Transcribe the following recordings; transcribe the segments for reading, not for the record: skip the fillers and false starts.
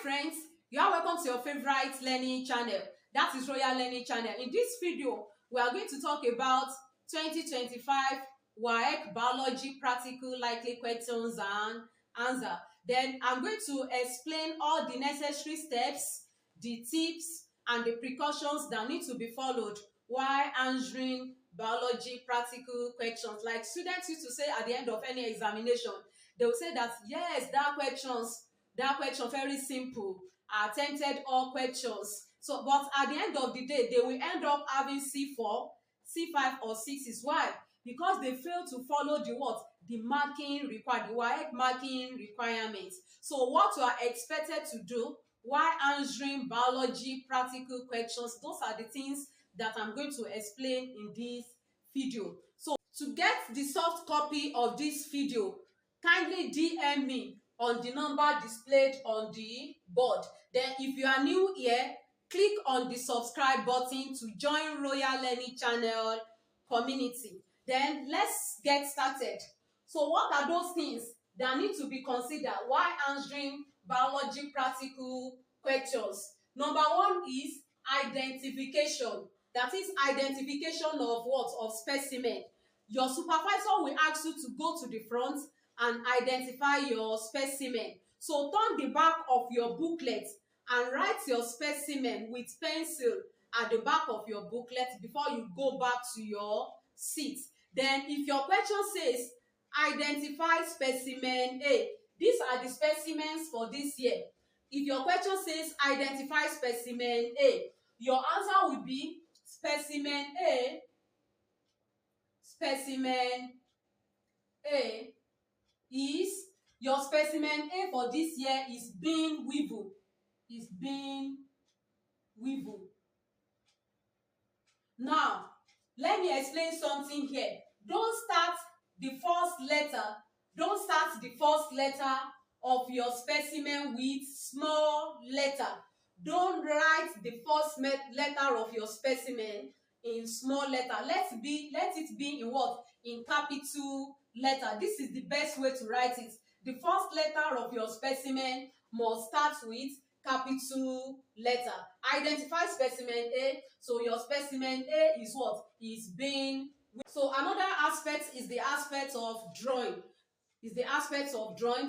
friends, you are welcome to your favorite learning channel, that is Royal Learning Channel. In this video, we are going to talk about 2025 Waec Biology Practical Likely Questions and Answer. Then I'm going to explain all the necessary steps, the tips, and the precautions that need to be followed while answering biology practical questions. Like students used to say at the end of any examination, they will say that yes, that question very simple. I attempted all questions. So, but at the end of the day, they will end up having C4, C5, or 6. Why? Because they fail to follow the what? The marking required, the Waec marking requirements. So, what you are expected to do while answering biology practical questions, those are the things that I'm going to explain in this video. So, to get the soft copy of this video, kindly DM me on the number displayed on the board. Then if you are new here, click on the subscribe button to join Royal Learning Channel community. Then let's get started. So what are those things that need to be considered while answering biology practical questions? Number one is identification. That is identification of what? Of specimen. Your supervisor will ask you to go to the front and identify your specimen. So turn the back of your booklet and write your specimen with pencil at the back of your booklet before you go back to your seat. Then if your question says identify specimen A, these are the specimens for this year. If your question says identify specimen A, your answer will be specimen A is, your specimen A for this year is bean weevil. Now, let me explain something here. Don't start the first letter of your specimen with small letter. Don't write the first letter of your specimen in small letter. Let it be in what? In capital letter. This is the best way to write it. The first letter of your specimen must start with capital letter. Identify specimen A. So your specimen A is what? Is being. So another aspect is the aspect of drawing.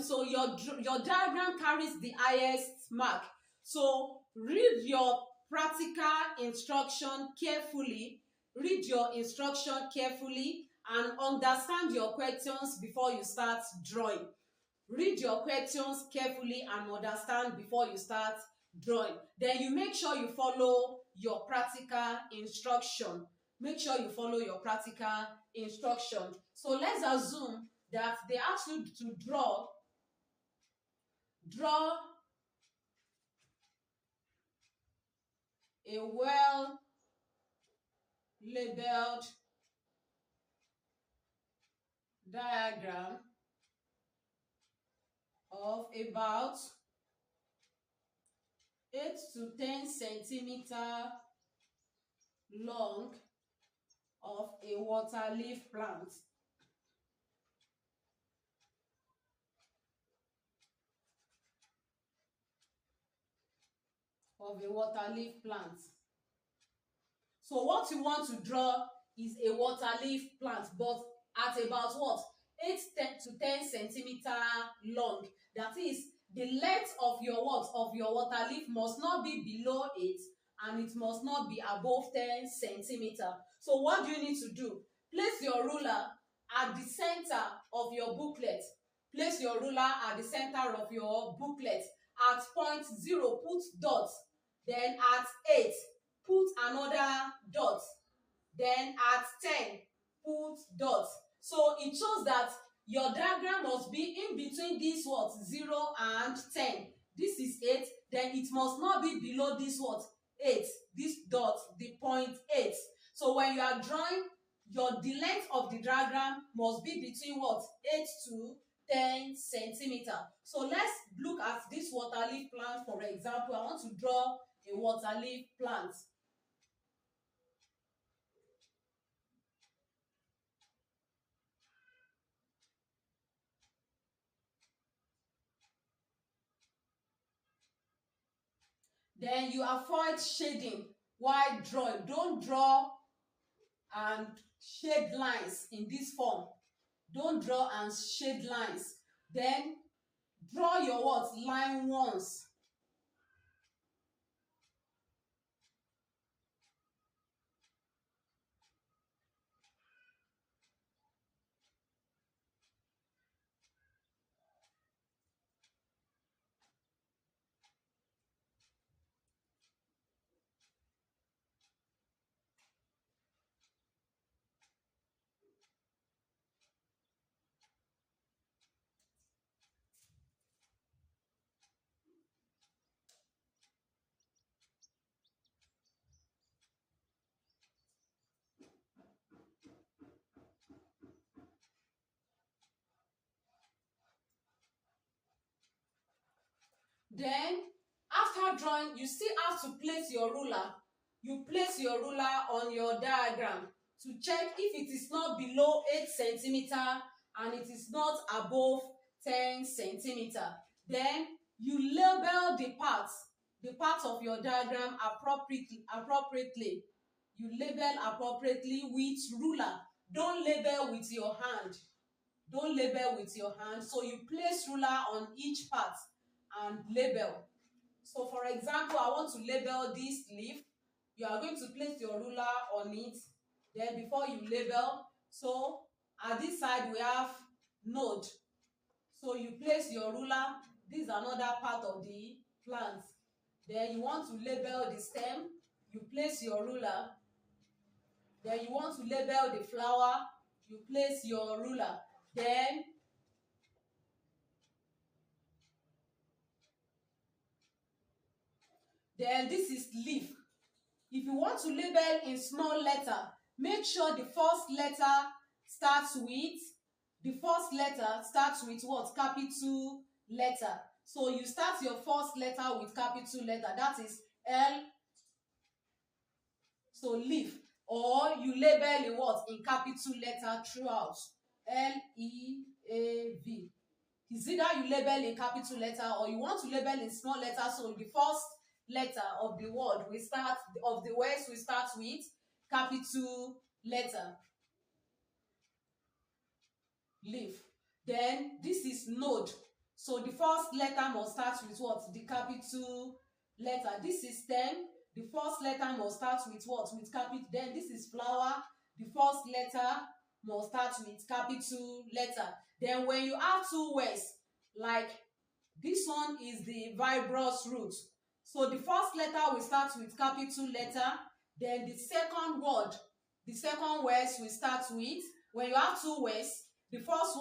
So your diagram carries the highest mark. So read your practical instruction carefully. And understand your questions before you start drawing. Read your questions carefully and understand before you start drawing. Then you make sure you follow your practical instruction. So let's assume that they ask you to draw a well labeled diagram of about 8 to 10 centimeter long of a water leaf plant. So what you want to draw is a water leaf plant, but at about what? 8 to 10 centimeter long. That is, the length of your water leaf must not be below 8 and it must not be above 10 centimeter. So what do you need to do? Place your ruler at the center of your booklet. At point 0, put dots. Then at 8, put another dot. Then at 10, put dots. So it shows that your diagram must be in between this 0 and 10. This is 8. Then it must not be below this 8. This dot, the point 8. So when you are drawing, the length of the diagram must be between 8 to 10 centimeter. So let's look at this water leaf plant. For example, I want to draw a water leaf plant. Then you avoid shading while drawing. Don't draw and shade lines in this form. Don't draw and shade lines. Then draw your what? Line once. Then after drawing, you still have to place your ruler. You place your ruler on your diagram to check if it is not below 8 centimeter and it is not above 10 centimeter. Then you label the parts of your diagram appropriately. You label appropriately with ruler. Don't label with your hand. Don't label with your hand. So you place ruler on each part and label. So for example, I want to label this leaf. You are going to place your ruler on it. Then before you label, so at this side we have node. So you place your ruler. This is another part of the plant. Then you want to label the stem. You place your ruler. Then you want to label the flower. You place your ruler. Then this is leaf. If you want to label in small letter, make sure the first letter starts with what? Capital letter. So you start your first letter with capital letter. That is L. So leaf. Or you label in what? In capital letter throughout. L-E-A-V. It's either you label in capital letter or you want to label in small letter. So the first letter of the word we start of the words we start with capital letter. Leaf. Then this is node. So the first letter must start with what? The capital letter. This is stem. The first letter must start with what? With capital. Then this is flower. The first letter must start with capital letter. Then when you have two words, like this one is the fibrous root. So the first letter will start with capital letter. Then the second words will start with, when you have two words, the first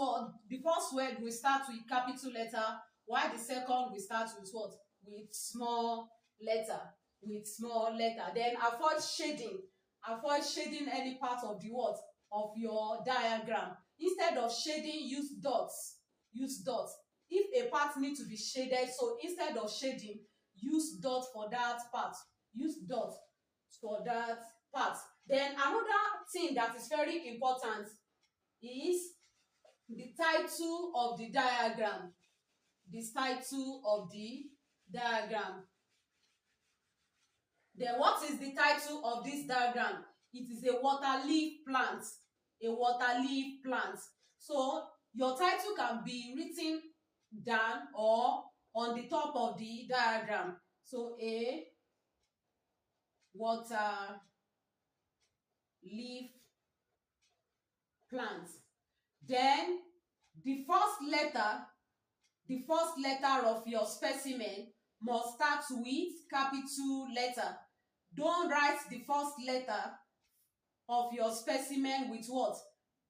word will start with capital letter, while the second will start with what? With small letter. With small letter. Then avoid shading. Avoid shading any part of the what? Of your diagram. Instead of shading, use dots. Use dots. If a part needs to be shaded, so instead of shading, use dot for that part. Use dot for that part. Then another thing that is very important is the title of the diagram. The title of the diagram. Then what is the title of this diagram? It is a water leaf plant. A water leaf plant. So your title can be written down or on the top of the diagram. So a water leaf plant. Then the first letter of your specimen must start with capital letter. Don't write the first letter of your specimen with what?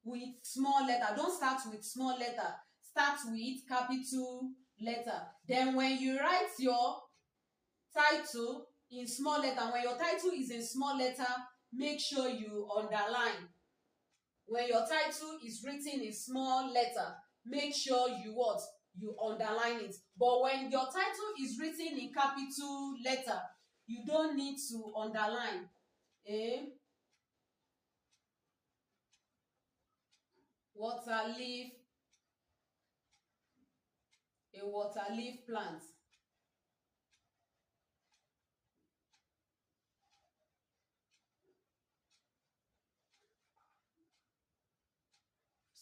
With small letter. Don't start with small letter. Start with capital letter. Then when you write your title in small letter, when your title is in small letter, make sure you underline. When your title is written in small letter, make sure you what? You underline it. But when your title is written in capital letter, you don't need to underline. Water leaf, a water leaf plant.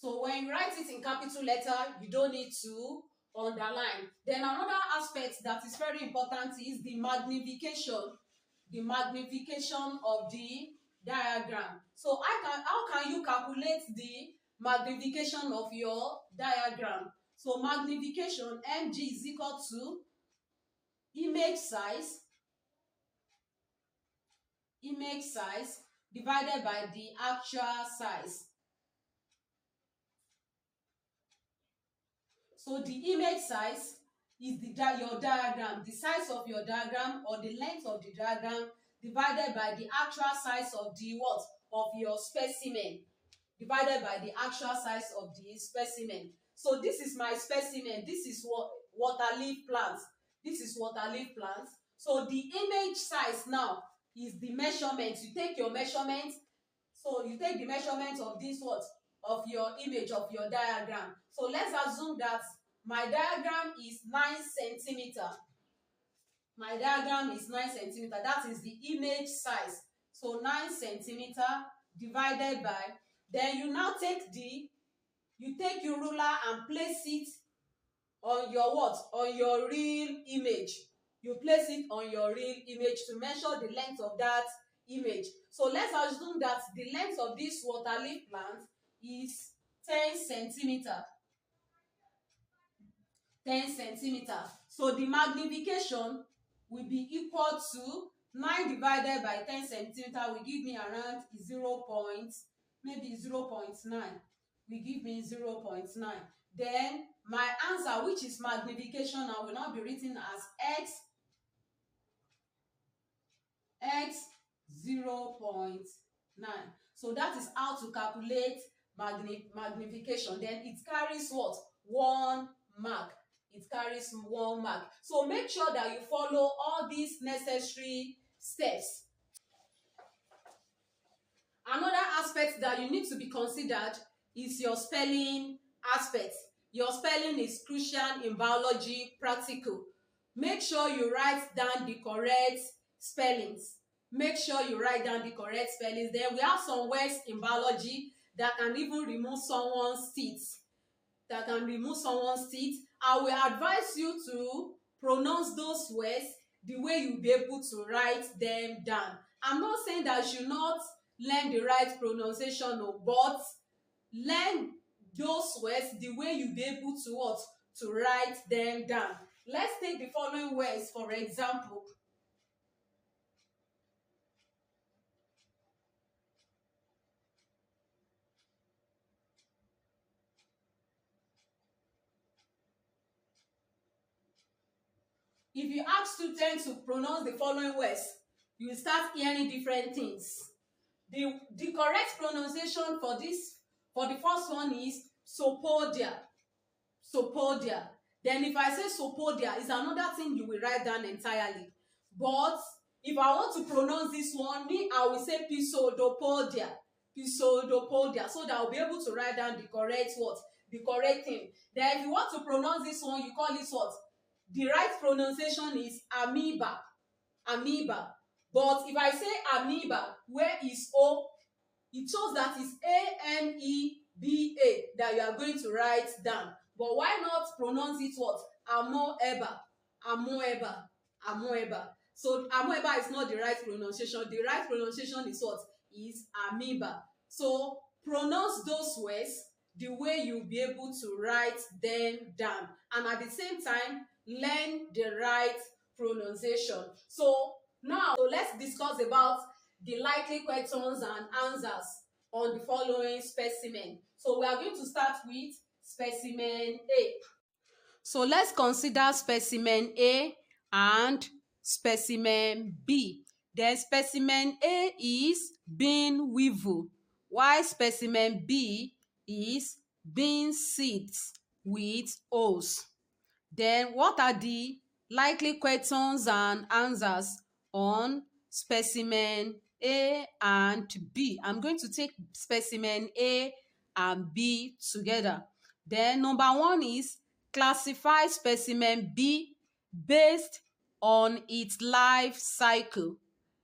So when you write it in capital letter, you don't need to underline. Then another aspect that is very important is the magnification. The magnification of the diagram. So how can you calculate the magnification of your diagram? So magnification, mg is equal to image size divided by the actual size. So the image size is your diagram, the size of your diagram or the length of the diagram divided by the actual size of the what? Of your specimen. Divided by the actual size of the specimen. So this is my specimen. This is what water leaf plant. This is water leaf plant. So the image size now is the measurement. You take your measurement. So you take the measurement of this what? Of your image of your diagram. So let's assume that my diagram is 9 centimeter. My diagram is 9 centimeter. That is the image size. So 9 centimeter divided by, then you now take your ruler and place it on your what? On your real image. You place it on your real image to measure the length of that image. So let's assume that the length of this water leaf plant is 10 centimeter. 10 centimeter. So the magnification will be equal to 9 divided by 10 centimeter will give me around 0.9. Will give me 0.9. Then my answer, which is magnification, now will now be written as x 0.9. So that is how to calculate magnification. Then it carries what? 1 mark. It carries 1 mark. So make sure that you follow all these necessary steps. Another aspect that you need to be considered is your spelling aspect. Your spelling is crucial in biology practical. Make sure you write down the correct spellings. Make sure you write down the correct spellings. Then we have some words in biology that can even remove someone's teeth. I will advise you to pronounce those words the way you'll be able to write them down. I'm not saying that you should not learn the right pronunciation, but learn those words the way you'll be able to what? To write them down. Let's take the following words for example. If you ask students to pronounce the following words, you will start hearing different things. The correct pronunciation for the first one is sopodia. Then if I say sopodia, it's another thing you will write down entirely. But if I want to pronounce this one, I will say pseudopodia, so that I'll be able to write down the correct what? The correct thing. Then if you want to pronounce this one, you call it what? The right pronunciation is amoeba. But if I say amoeba, where is O? It shows that it's AMEBA that you are going to write down. But why not pronounce it what? Amoeba. So amoeba is not the right pronunciation. The right pronunciation is what? Is amoeba. So pronounce those words the way you'll be able to write them down. And at the same time, learn the right pronunciation. So let's discuss about the likely questions and answers on the following specimen. So we are going to start with specimen A. So let's consider specimen A and specimen B. Then specimen A is bean weevil, while specimen B is bean seeds with holes. Then what are the likely questions and answers on specimen A and B? I'm going to take specimen A and B together. Then number 1 is classify specimen B based on its life cycle.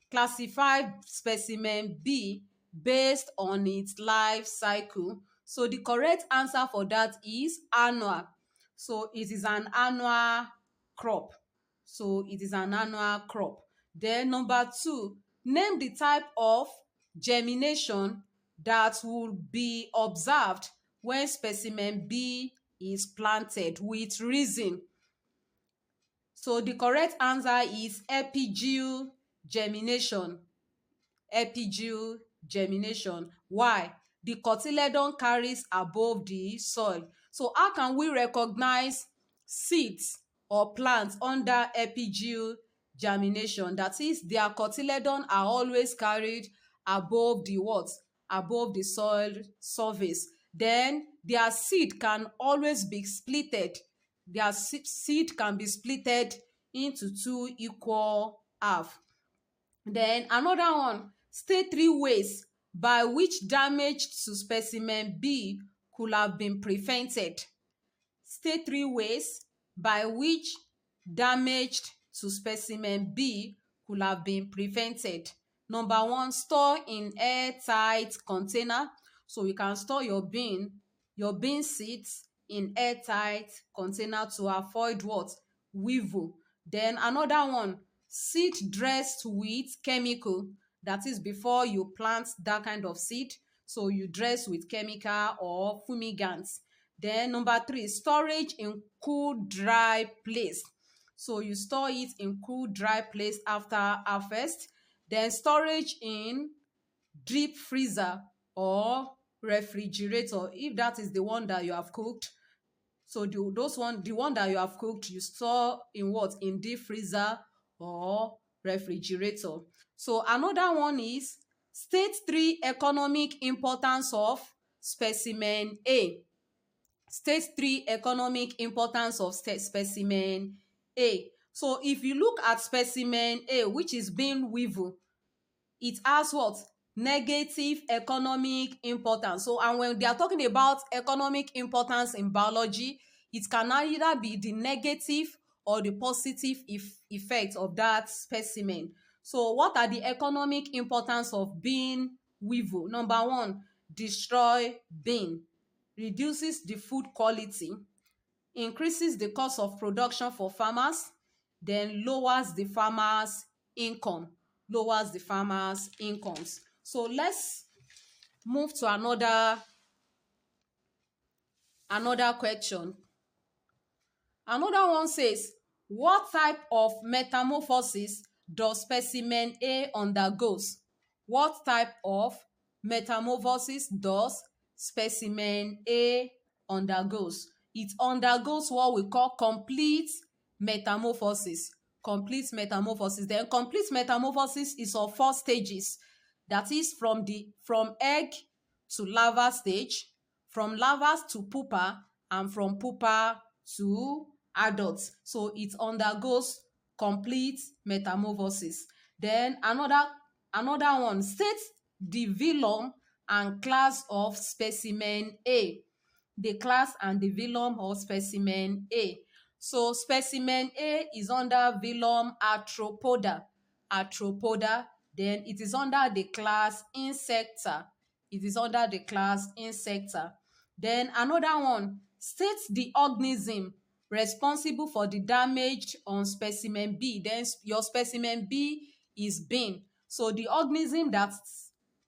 Classify specimen B based on its life cycle. So the correct answer for that is annual. So it is an annual crop. So it is an annual crop. Then number 2, name the type of germination that will be observed when specimen B is planted with reason. So the correct answer is epigynous germination. Epigynous germination. Why? The cotyledon carries above the soil. So how can we recognize seeds or plants under epigynous germination? That is, their cotyledon are always carried above the what? Above the soil surface. Then their seed can always be splitted. Their seed can be splitted into 2 equal half. Then another one, state 3 ways by which damage to specimen B could have been prevented. State 3 ways by which damage to specimen B could have been prevented. Number 1, store in airtight container. So you can store your bean seeds in airtight container to avoid what? Weevil. Then another one, seed dressed with chemical. That is, before you plant that kind of seed, so you dress with chemical or fumigants. Then number 3, storage in cool dry place. So you store it in cool dry place after harvest. Then storage in deep freezer or refrigerator, if that is the one that you have cooked. So the one that you have cooked, you store in what? In deep freezer or refrigerator. So another one is state 3 economic importance of specimen A. State 3 economic importance of specimen A. So if you look at specimen A, which is bean weevil, it has what? Negative economic importance. So, and when they are talking about economic importance in biology, it can either be the negative or the positive effect of that specimen. So what are the economic importance of bean weevil? Number 1, destroy bean, reduces the food quality, increases the cost of production for farmers, then lowers the farmers' income. Lowers the farmers' incomes. So let's move to another question. Another one says, what type of metamorphosis does specimen A undergoes? What type of metamorphosis does specimen A undergoes? It undergoes what we call complete metamorphosis. Complete metamorphosis. Then complete metamorphosis is of 4 stages. That is from egg to larva stage, from larva to pupa, and from pupa to adults. So it undergoes complete metamorphosis. Then another one, state the velum and class of specimen A. The class and the velum of specimen A. So specimen A is under velum Arthropoda. Arthropoda. Then it is under the class Insecta. It is under the class Insecta. Then another one, state the organism responsible for the damage on specimen B. Then your specimen B is bean. So the organism that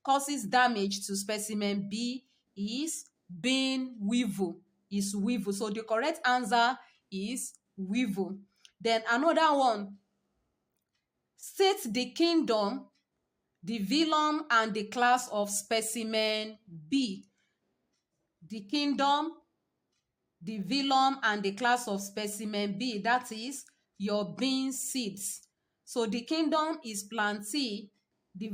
causes damage to specimen B is bean weevil. Is weevil. So the correct answer is weevil. Then another one, state the kingdom, the velum, and the class of specimen B. The kingdom, the velum, and the class of specimen B, that is your bean seeds. So the kingdom is plantee, the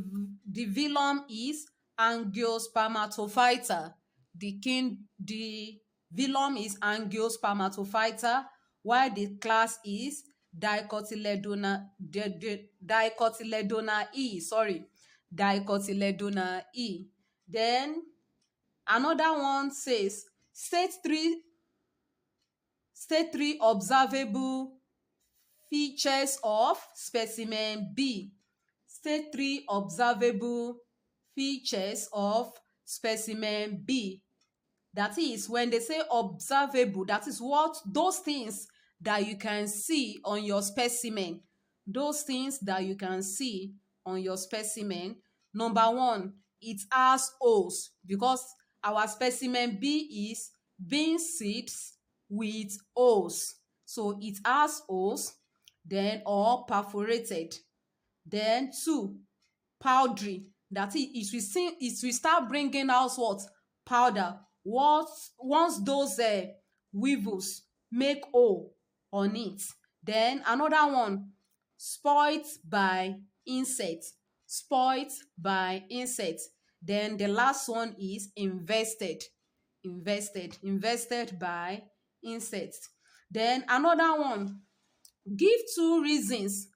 velum is angiospermatophyta. The velum is angiospermatophyta, while the class is dicotyledona E. Dicotyledona E. Then another one says, state 3 observable features of specimen B. State 3 observable features of specimen B. That is, when they say observable, that is what those things that you can see on your specimen. Those things that you can see on your specimen. Number one, it has holes because our specimen B is bean seeds with holes. So it has holes, then or perforated. Then two, powdery. That is, it will start bringing out what? Powder. Once those weevils make hole on it. Then another one, spoilt by insects. Spoilt by insects. Then the last one is invested. Invested by insects. Then another one, give two reasons.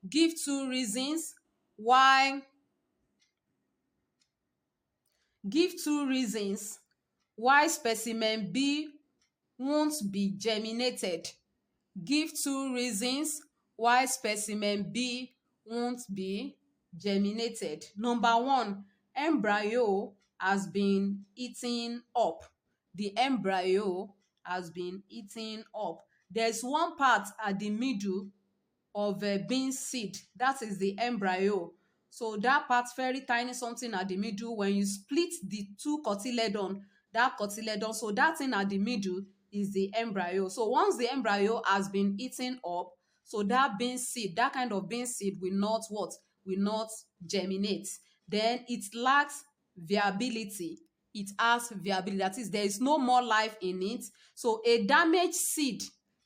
Give two reasons why Give two reasons why specimen B won't be germinated. Give two reasons why specimen B won't be germinated. Number one, embryo has been eaten up. The embryo has been eaten up. There's one part at the middle of a bean seed. That is the embryo. So that part, very tiny something at the middle, when you split the two cotyledon, that cotyledon, so that thing at the middle is the embryo. So once the embryo has been eaten up, so that bean seed, that kind of bean seed will not what? Will not germinate. Then it lacks viability. It has viability. That is, there is no more life in it. So a damaged seed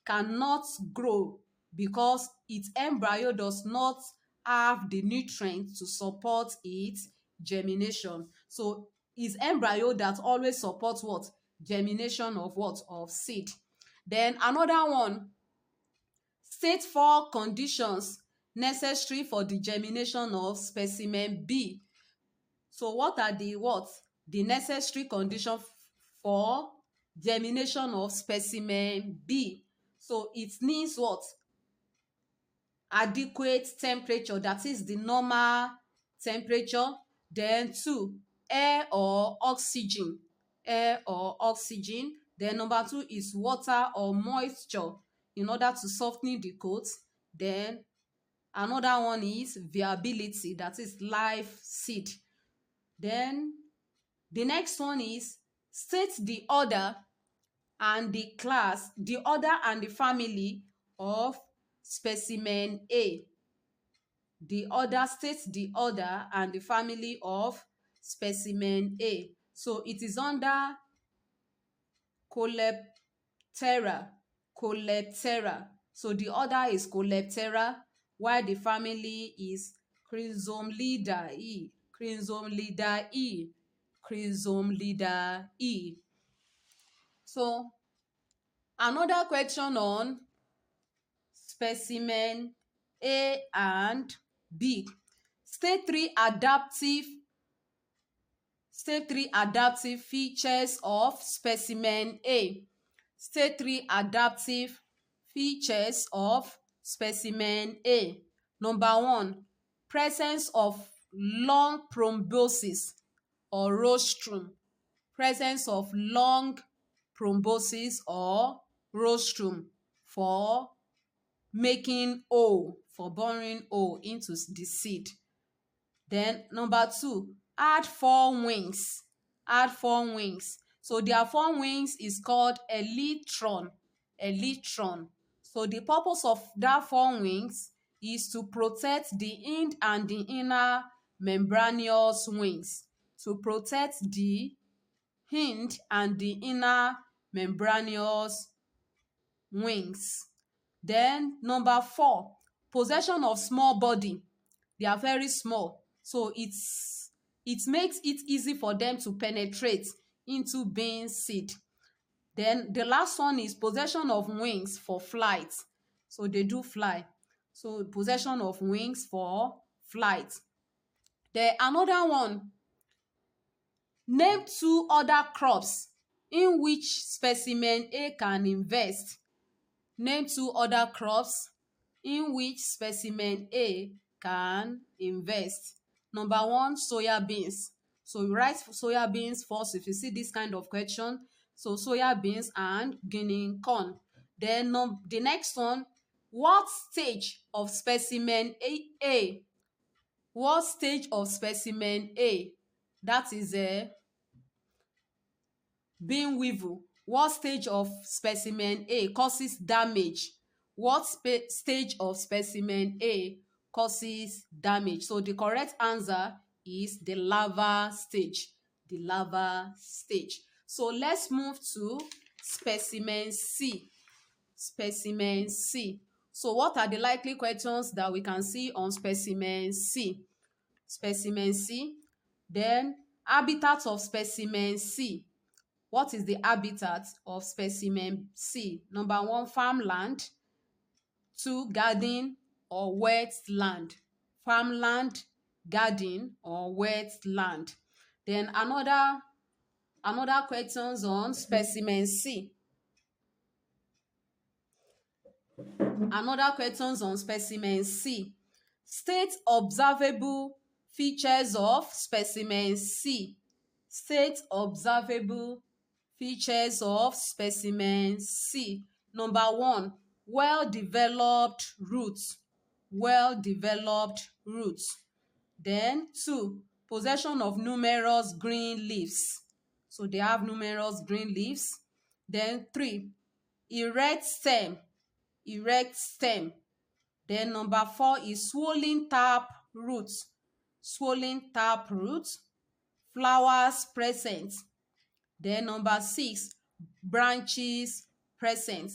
cannot grow because its embryo does not have the nutrients to support its germination. So it's embryo that always supports what? Germination of what? Of seed. Then another one, state four conditions necessary for the germination of specimen B. So what are the what? The necessary condition for germination of specimen B. So it needs what? Adequate temperature, that is the normal temperature. Then two, air or oxygen. Air or oxygen. Then number two is water or moisture in order to soften the coat. Then another one is viability, that is live seed. Then the next one is state the order and the class, the order and the family of specimen A. The order, states the order and the family of specimen A. So it is under Coleoptera. Coleoptera. So the order is Coleoptera, while the family is Chrysomelidae. Chrysomelidae. Chrysomelidae. So another question on specimen A and B. State three adaptive features of specimen A. State three adaptive features of specimen A. Number one, presence of long proboscis or rostrum. Presence of long proboscis or rostrum for making hole, for boring hole into the seed. Then number two, add four wings. Add four wings. So their four wings is called elytron. Elytron. So the purpose of that four wings is to protect the end and the inner membranous wings. To protect the end and the inner membranous wings. Then number four, possession of small body. They are very small, so it makes it easy for them to penetrate into bean seed. Then the last one is possession of wings for flight. So they do fly. So possession of wings for flight. Then another one, name two other crops in which specimen A can invest. Name two other crops in which specimen A can invest. Number one, soya beans. So you write soya beans first if you see this kind of question. so soya beans and guinea corn. Then the next one, what stage of specimen A? What stage of specimen A? That is being weevil. What stage of specimen A causes damage? What stage of specimen A causes damage? So the correct answer is the larva stage. The larva stage. So let's move to specimen C. Specimen C. So what are the likely questions that we can see on specimen C? Specimen C. Then habitat of specimen C. What is the habitat of specimen C? Number one, farmland. Two, garden or wet land. Farmland, garden or wet land. Then another questions on specimen C. Another questions on specimen C. State observable features of specimen C. State observable features of specimen C. Number one, well-developed roots. Well-developed roots. Then two, possession of numerous green leaves. So they have numerous green leaves. Then three, erect stem. Erect stem. Then number four is swollen tap roots. Swollen tap roots. Flowers present. Then number six, branches present.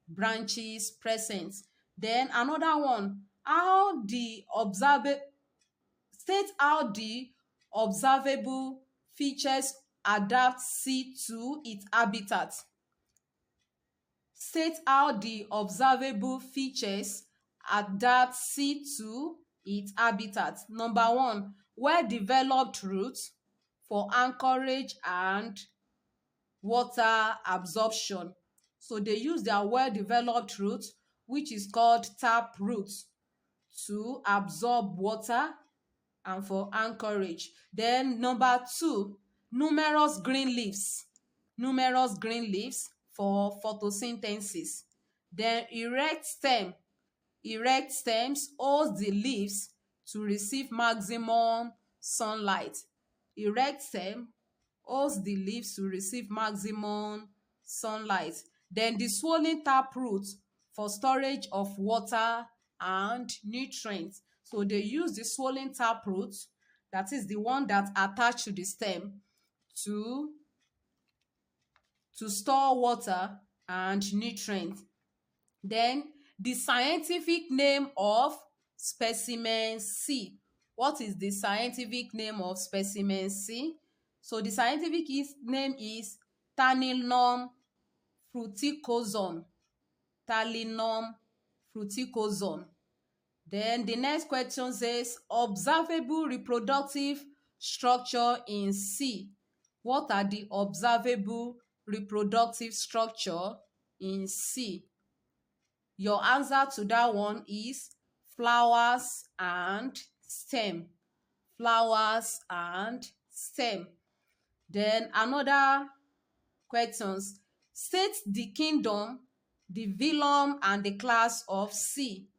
Branches present. Then another one, how the observable state how the observable features adapt C to its habitat. State how the observable features adapt C to its habitat. Number one, well-developed roots for anchorage and water absorption. So they use their well-developed roots, which is called tap roots, to absorb water and for anchorage. Then number two, numerous green leaves. Numerous green leaves for photosynthesis. Then erect stem. Erect stems hold the leaves to receive maximum sunlight. Erect stem holds the leaves to receive maximum sunlight. Then the swollen tap root for storage of water and nutrients. So they use the swollen tap root, that is the one that attached to the stem, to store water and nutrients. Then the scientific name of specimen C. What is the scientific name of specimen C? So the scientific name is Talinum fruticosum. Talinum fruticosum. Then the next question says observable reproductive structure in C. What are the observable reproductive structure in C? Your answer to that one is flowers and stem. Flowers and stem. Then another questions. State the kingdom, the phylum, and the class of C.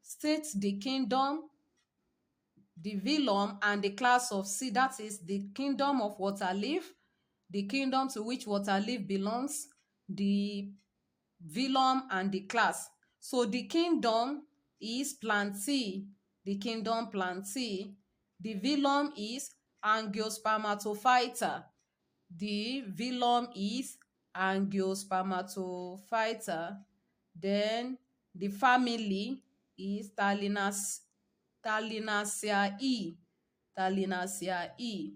State the kingdom, the phylum, and the class of C. That is the kingdom of waterleaf, the kingdom to which waterleaf belongs, the phylum, and the class. So the kingdom is Plantae. The kingdom Plantae. The phylum is Angiospermatophyta. The phylum is Angiospermatophyta. Then the family is Thalinaceae. Thalinaceae.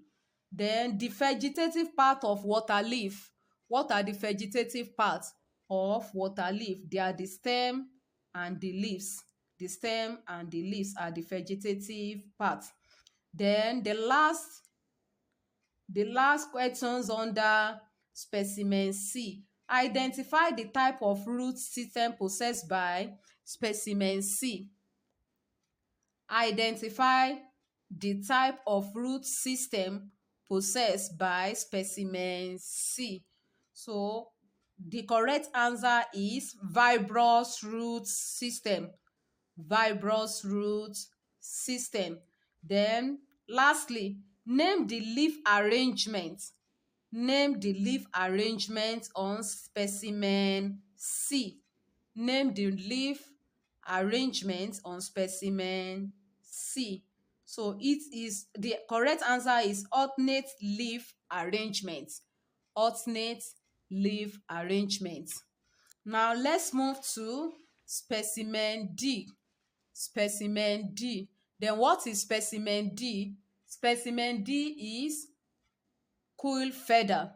Then the vegetative part of waterleaf. What are the vegetative parts of waterleaf? They are the stem and the leaves. The stem and the leaves are the vegetative part. Then the last questions under specimen C. Identify the type of root system possessed by specimen C. Identify the type of root system possessed by specimen C. So the correct answer is fibrous root system. Fibrous root system. Then lastly, name the leaf arrangement. Name the leaf arrangement on specimen C. Name the leaf arrangement on specimen C. So it is the correct answer is alternate leaf arrangement. Alternate leaf arrangement. Now let's move to specimen D. Specimen D. Then what is specimen D? Specimen D is quill feather.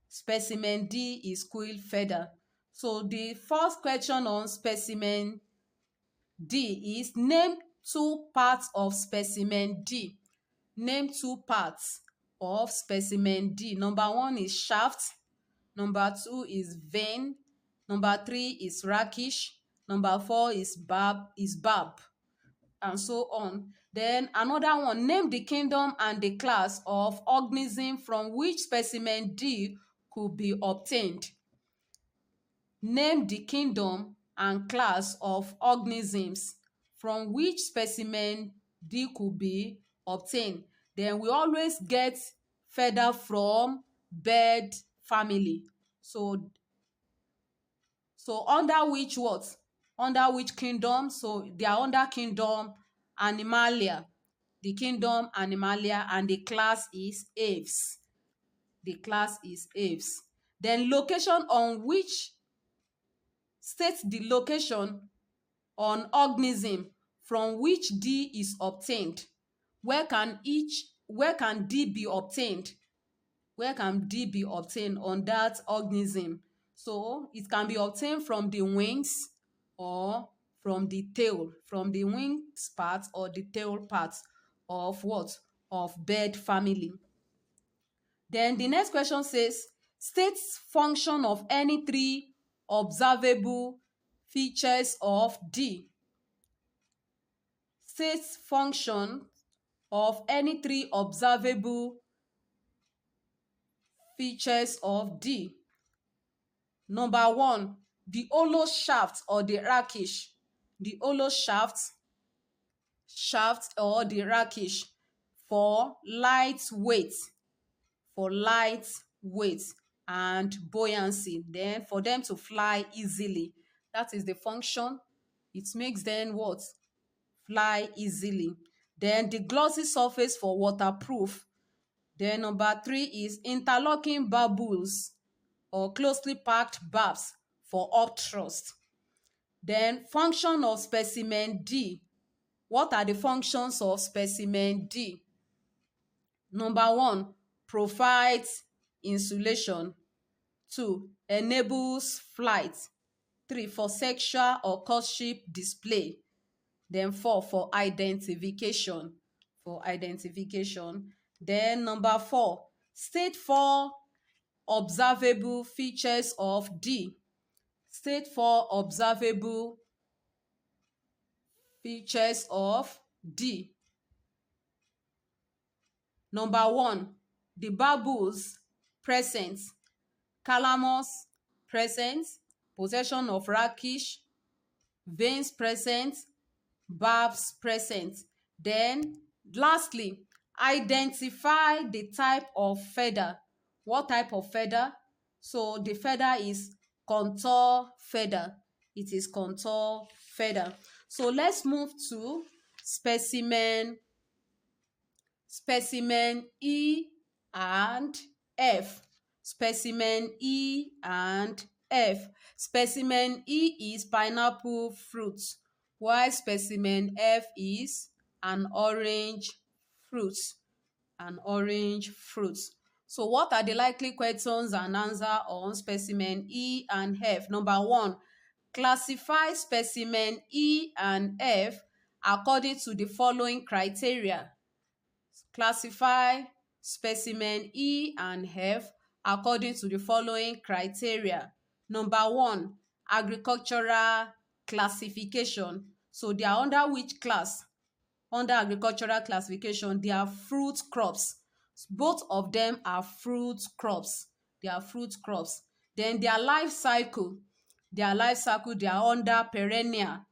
Specimen D is quill feather. So the first question on specimen D is name two parts of specimen D. Name two parts of specimen D. Number one is shaft. Number two is vein. Number three is rakish. Number four is barb, and so on. Then another one, name the kingdom and the class of organism from which specimen D could be obtained. Name the kingdom and class of organisms from which specimen D could be obtained. Then we always get feather from bird family. So under which what? Under which kingdom? So they are under kingdom Animalia. The kingdom Animalia, and the class is Aves. The class is Aves. Then location on which states the location on organism from which D is obtained. Where can D be obtained? Where can D be obtained on that organism? So it can be obtained from the wings or from the tail, from the wings part or the tail part of what? Of bird family. Then the next question says, state function of any three observable features of D. State function of any three observable features of D. Number one, the hollow shaft or the rakish. The hollow shaft or the rakish for light weight, and buoyancy. Then for them to fly easily. That is the function. It makes them what? Fly easily. Then the glossy surface for waterproof. Then number three is interlocking bubbles or closely packed barbs for upthrust. Then function of specimen D. What are the functions of specimen D? Number one, provides insulation. Two, enables flight. Three, for sexual or courtship display. Then four, for identification. Then number four, state four observable features of D. State four observable features of D. Number one, the bubbles present, calamus present, possession of rakish, veins present, barbs present. Then lastly, identify the type of feather. What type of feather? So the feather is contour feather. It is contour feather. So let's move to specimen E and F. Specimen E and F. Specimen E is pineapple fruit, while specimen F is an orange fruit. So what are the likely questions and answer on specimen E and F? Number one, classify specimen E and F according to the following criteria. Classify specimen E and F according to the following criteria. Number one, agricultural classification. So they are under which class? Under agricultural classification, they are fruit crops. Both of them are fruit crops. They are fruit crops. Then their life cycle, they are under perennial.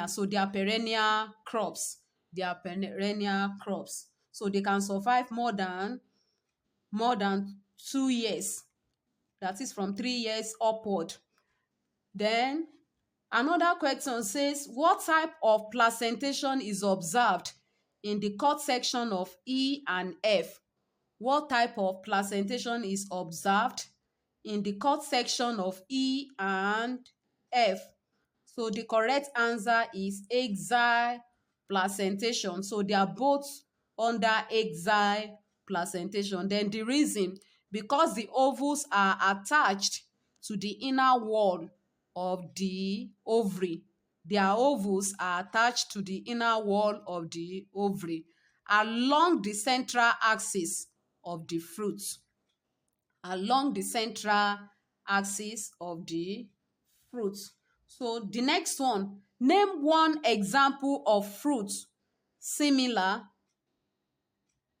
So they are perennial crops. They are perennial crops. So they can survive more than 2 years. That is from 3 years upward. Then another question says, what type of placentation is observed in the cut section of E and F? What type of placentation is observed in the cut section of E and F? So the correct answer is axile placentation. So they are both under axile placentation. Then the reason, because the ovules are attached to the inner wall of the ovary. Their ovules are attached to the inner wall of the ovary along the central axis of the fruit. Along the central axis of the fruit. So the next one, name one example of fruit similar.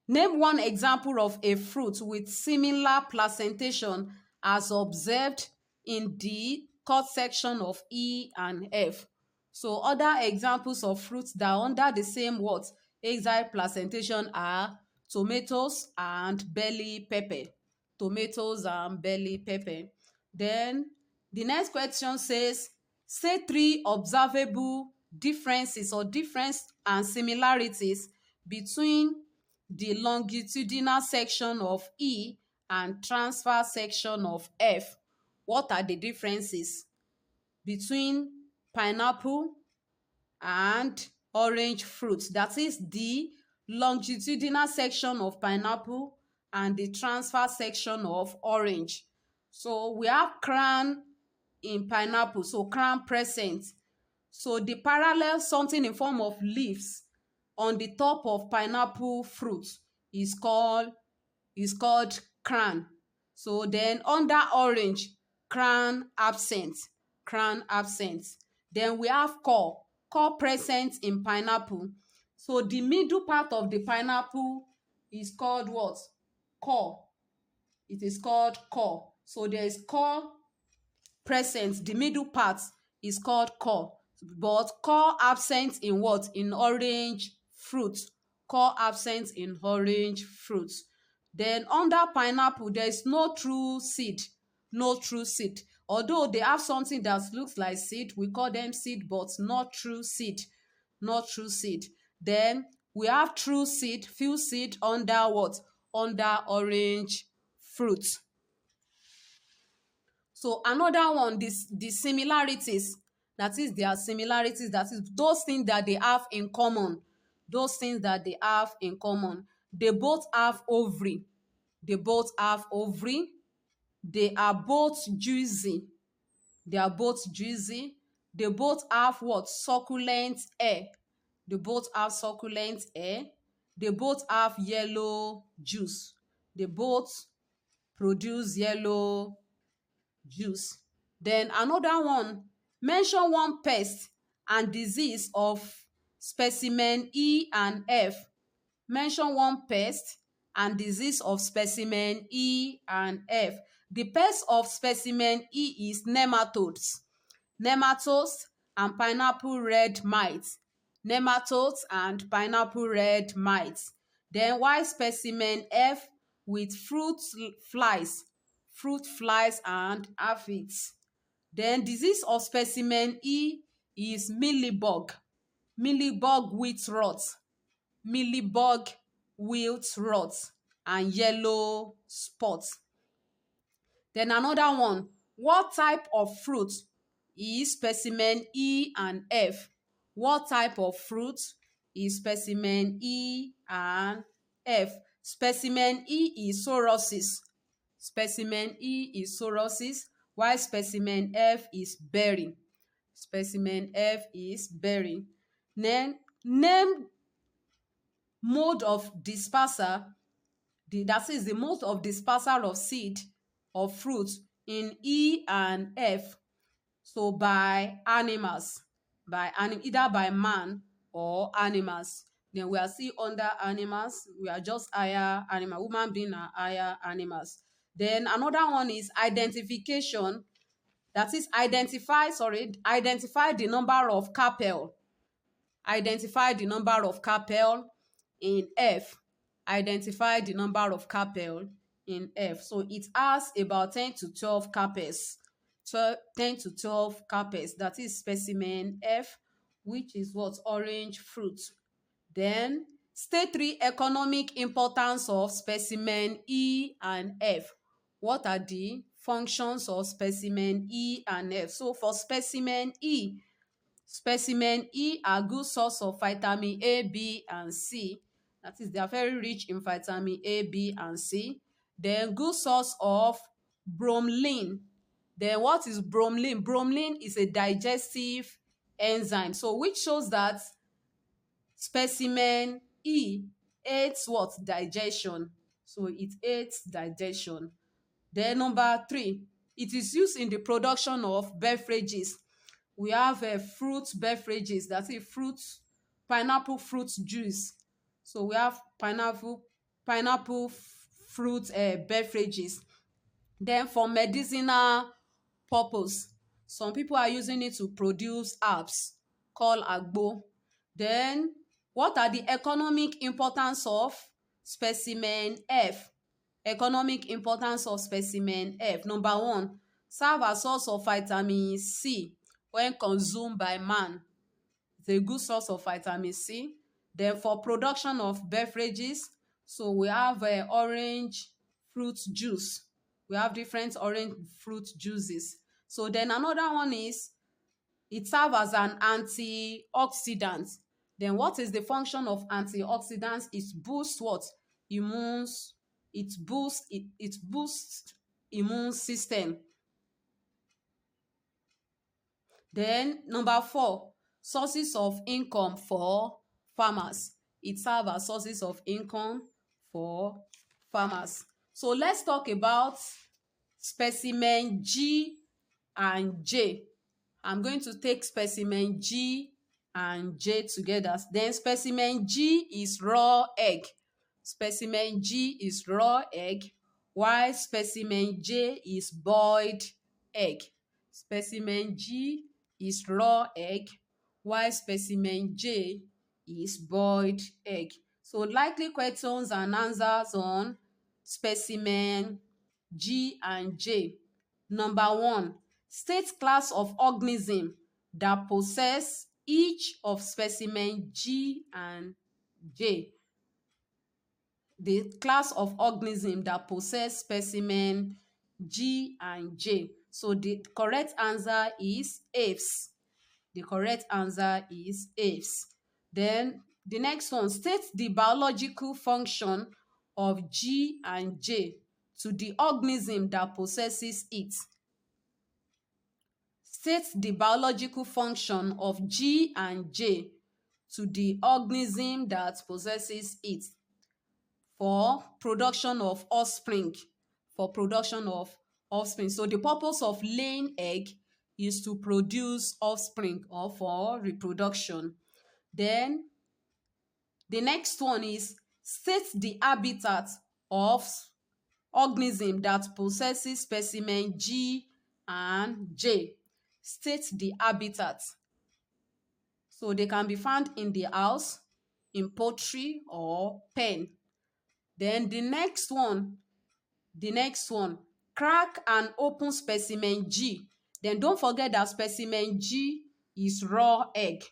Name one example of a fruit with similar placentation as observed in the cut section of E and F. So other examples of fruits that are under the same what? Axile placentation are tomatoes and belly pepper. Tomatoes and belly pepper. Then the next question says, say three observable differences or difference and similarities between the longitudinal section of E and transverse section of F. What are the differences between pineapple and orange fruit? That is the longitudinal section of pineapple and the transverse section of orange. So we have crown in pineapple, so crown present. So the parallel, something in form of leaves on the top of pineapple fruit is called crown. So then under orange, crown absent. Crown absent. Then we have core present in pineapple. So the middle part of the pineapple is called what? Core. It is called core. So there is core present. The middle part is called core, but core absent in what? In orange fruit. Core absent in orange fruit. Then under pineapple, there is no true seed. No true seed. Although they have something that looks like seed, we call them seed, but not true seed. Not true seed. Then we have true seed, few seed under what? Under orange fruit. So another one, the similarities, that is their similarities, that is those things that they have in common. Those things that they have in common. They both have ovary. They both have ovary. They are both juicy. They are both juicy. They both have what? Succulent hair. They both have succulent hair. They both have yellow juice. They both produce yellow juice. Then another one, mention one pest and disease of specimen E and F. Mention one pest and disease of specimen E and F. The pest of specimen E is nematodes. Nematodes and pineapple red mites. Nematodes and pineapple red mites. Then while specimen F with fruit flies and aphids. Then disease of specimen E is mealybug. Mealybug wilt rot. Mealybug wilt rot and yellow spots. Then another one, what type of fruit is specimen E and F? What type of fruit is specimen E and F? Specimen E is saurosis. Specimen E is saurosis, while specimen F is berry. Specimen F is berry. Then name mode of dispersal, that is the mode of dispersal of seed of fruit in E and F. So by animals, either by man or animals. Then we are still under animals. We are just higher animal. Human being are higher animals. Then another one is identification. That is identify the number of carpel. Identify the number of carpel in F. Identify the number of carpel in F. So it has about 10 to 12 carpels. 10 to 12 carpels. That is specimen F, which is what? Orange fruit. Then state three economic importance of specimen E and F. What are the functions of specimen E and F? So for specimen E are good source of vitamin A, B, and C. That is, they are very rich in vitamin A, B, and C. Then good source of bromelain. Then what is bromelain? Bromelain is a digestive enzyme. So which shows that specimen E aids what? Digestion. So it aids digestion. Then number 3, it is used in the production of beverages. We have fruit beverages, that is pineapple fruit juice. So we have pineapple fruit beverages. Then for medicinal purpose, some people are using it to produce herbs called agbo. Then what are the economic importance of specimen F? Economic importance of specimen F. Number 1, serve as source of vitamin C when consumed by man. It's a good source of vitamin C. Then for production of beverages, so we have orange fruit juice. We have different orange fruit juices. So then another one is it serves as an antioxidant. Then what is the function of antioxidants? It boosts what? Immunes. It boosts immune system. Then number 4, sources of income for farmers. It serves as sources of income for farmers. So let's talk about specimen G and J. I'm going to take specimen G and J together. Then specimen G is raw egg. Specimen G is raw egg, while specimen J is boiled egg. Specimen G is raw egg, while specimen J is boiled egg. So likely questions and answers on specimen G and J. Number 1, state class of organism that possess each of specimen G and J. The class of organism that possess specimen G and J. So the correct answer is apes. The correct answer is apes. Then the next one, state the biological function of G and J to the organism that possesses it. State the biological function of G and J to the organism that possesses it. For production of offspring. For production of offspring. So the purpose of laying egg is to produce offspring or for reproduction. Then the next one is state the habitat of organism that possesses specimen G and J. State the habitat. So they can be found in the house, in poultry or pen. Then the next one, crack and open specimen G. Then don't forget that specimen G is raw egg.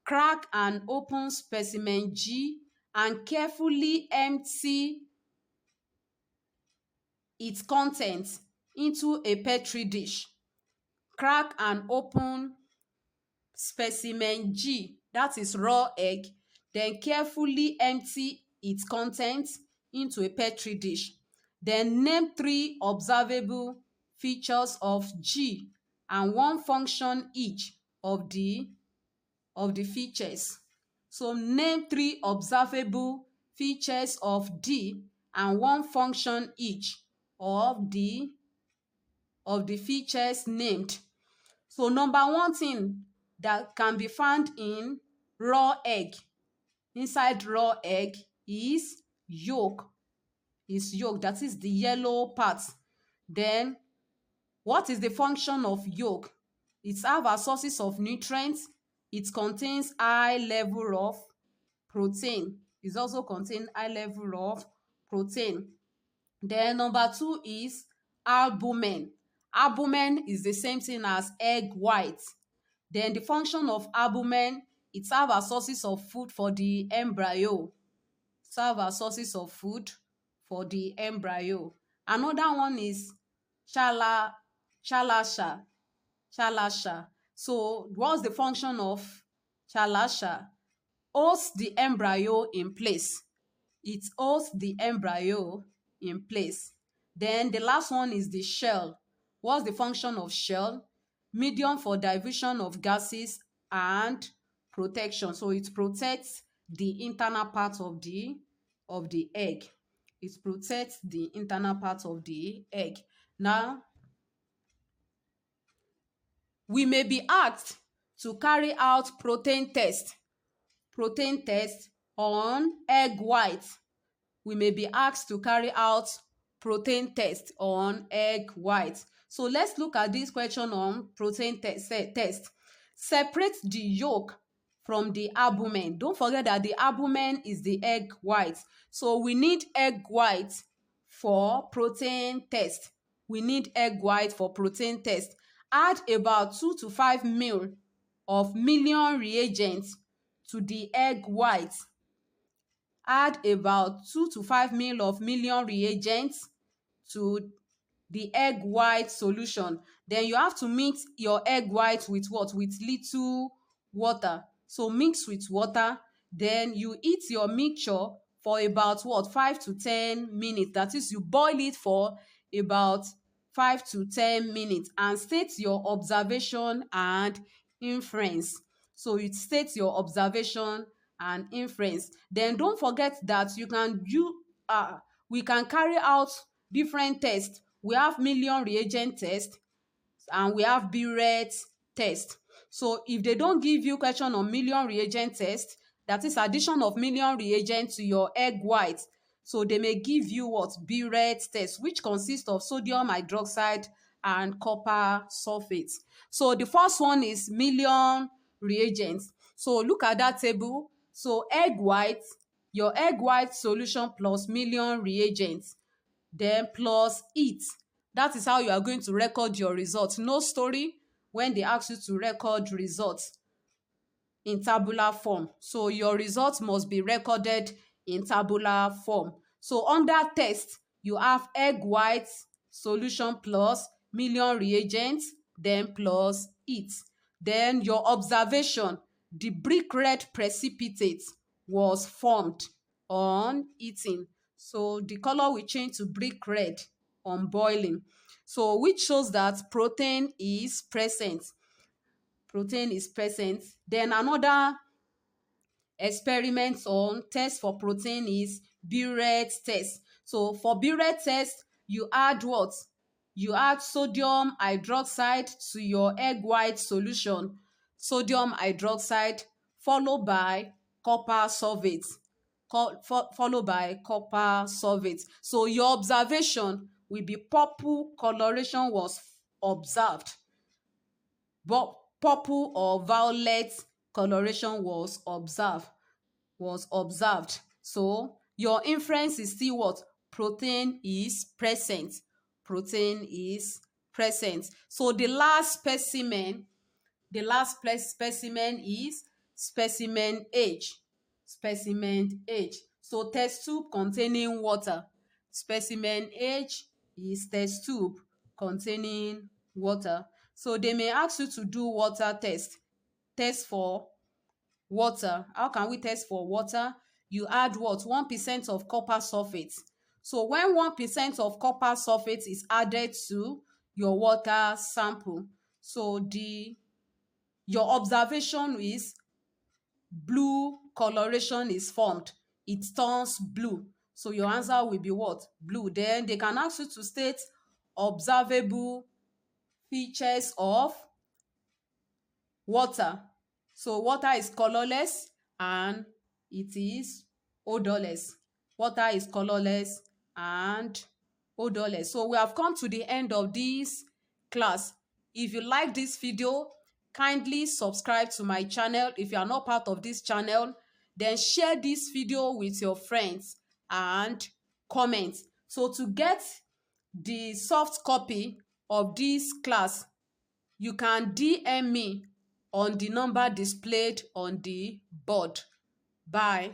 Crack and open specimen G and carefully empty its contents into a petri dish. Crack and open specimen G, that is raw egg, then carefully empty its contents into a petri dish. Then name 3 observable features of G and 1 function each of the features. So name 3 observable features of D and 1 function each of the features named. So number 1 thing that can be found in raw egg, inside raw egg, is yolk. That is the yellow part. Then, what is the function of yolk? It serves as sources of nutrients. It contains high level of protein. It also contains high level of protein. Then number 2 is albumin. Albumin is the same thing as egg white. Then the function of albumin, it serves as sources of food for the embryo. Serve as sources of food for the embryo. Another one is chalasha. Chalasha. So what's the function of chalasha? Holds the embryo in place. It holds the embryo in place. Then the last one is the shell. What's the function of shell? Medium for diffusion of gases and protection. So it protects the internal part of the egg. It protects the internal part of the egg. Now, we may be asked to carry out protein test on egg white. We may be asked to carry out protein test on egg white. So let's look at this question on protein test. Separate the yolk from the albumin. Don't forget that the albumin is the egg white. So we need egg white for protein test. We need egg white for protein test. Add about 2 to 5 ml of million reagents to the egg white. Add about 2 to 5 ml of million reagents to the egg white solution. Then you have to mix your egg white with what? With little water. So mix with water. Then you heat your mixture for about what? 5 to 10 minutes. That is, you boil it for about 5 to 10 minutes and state your observation and inference. So it states your observation and inference. Then don't forget that we can carry out different tests. We have million reagent test and we have burette test. So if they don't give you question on million reagent test, that is addition of million reagent to your egg white, so they may give you what? Burette test, which consists of sodium hydroxide and copper sulfate. So the first one is million reagents. So look at that table. So egg white, your egg white solution plus million reagents, then plus heat. That is how you are going to record your results. No story when they ask you to record results in tabular form. So your results must be recorded in tabular form. So under test, you have egg white solution plus million reagents, then plus heat. Then your observation, the brick red precipitate was formed on heating. So the color will change to brick red on boiling. So which shows that protein is present. Protein is present. Then another experiment on test for protein is burette test. So for burette test, you add what? You add sodium hydroxide to your egg white solution. Sodium hydroxide followed by copper sulfate. Followed by copper sulfate. So your observation will be purple coloration was observed. But purple or violet coloration was observed. So your inference is still what? Protein is present. Protein is present. So the last specimen is specimen H. Specimen H. So test tube containing water. Specimen H is test tube containing water. So they may ask you to do water test. Test for water. How can we test for water? You add what? 1% of copper sulfate. So when 1% of copper sulfate is added to your water sample, so your observation is blue coloration is formed. It turns blue. So your answer will be what? Blue. Then they can ask you to state observable features of water. So water is colorless and it is odorless. Water is colorless and odole. So we have come to the end of this class. If you like this video, kindly subscribe to my channel. If you are not part of this channel, then share this video with your friends and comment. So to get the soft copy of this class, you can DM me on the number displayed on the board. Bye.